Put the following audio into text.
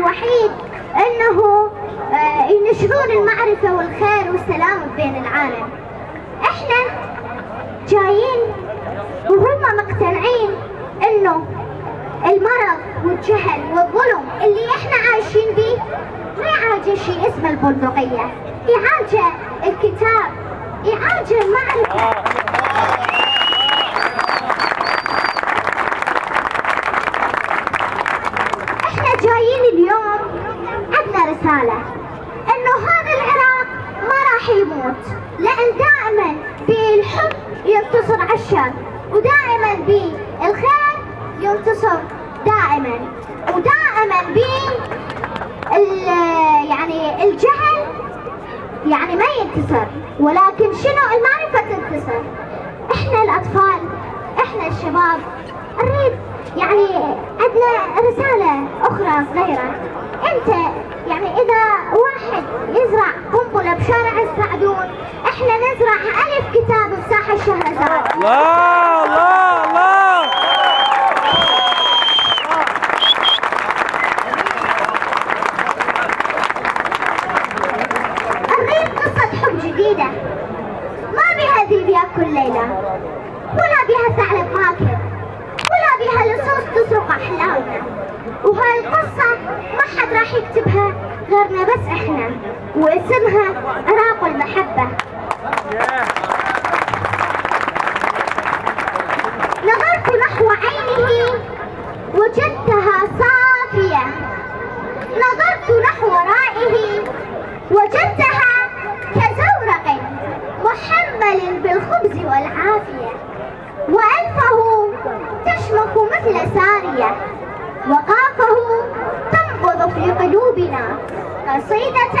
الوحيد انه ينشرون المعرفة والخير والسلام بين العالم. احنا جايين وهم مقتنعين انه المرض والجهل والظلم اللي احنا عايشين بيه ما يعالجه شيء اسمه البندقية، يعالجه الكتاب، يعالجه المعرفة. احنا جايين اليوم عندنا رسالة انه هذا العراق ما راح يموت، لان دائما بالحب ينتصر على الشر، ودائما بالخير ينتصر دائما، ودائما يعني الجهل يعني ما ينتصر، ولكن شنو المعرفة تنتصر. احنا الاطفال، احنا الشباب نريد يعني عندنا رسالة اخرى صغيرة. انت يعني اذا واحد يزرع قنبلة بشارع السعدون، احنا نزرع 1000 كتاب بساحة الشهرزاد. الله الله الله. نريد قصة حب جديدة ما بيها ذيب ياكل ليلى، ولا بيها ثعلب ماكر، ولا بيها لصوص تسرق احلامنا. وهاي القصة ما حد راح يكتبها غيرنا بس احنا، واسمها عراق المحبة. نظرت نحو عينه وجدتها صافية، نظرت نحو رائه وجدتها كزورق محمل بالخبز والعافية، وأنفه تشمخ مثل سارية، وقافه تنبض في قلوبنا قصيدة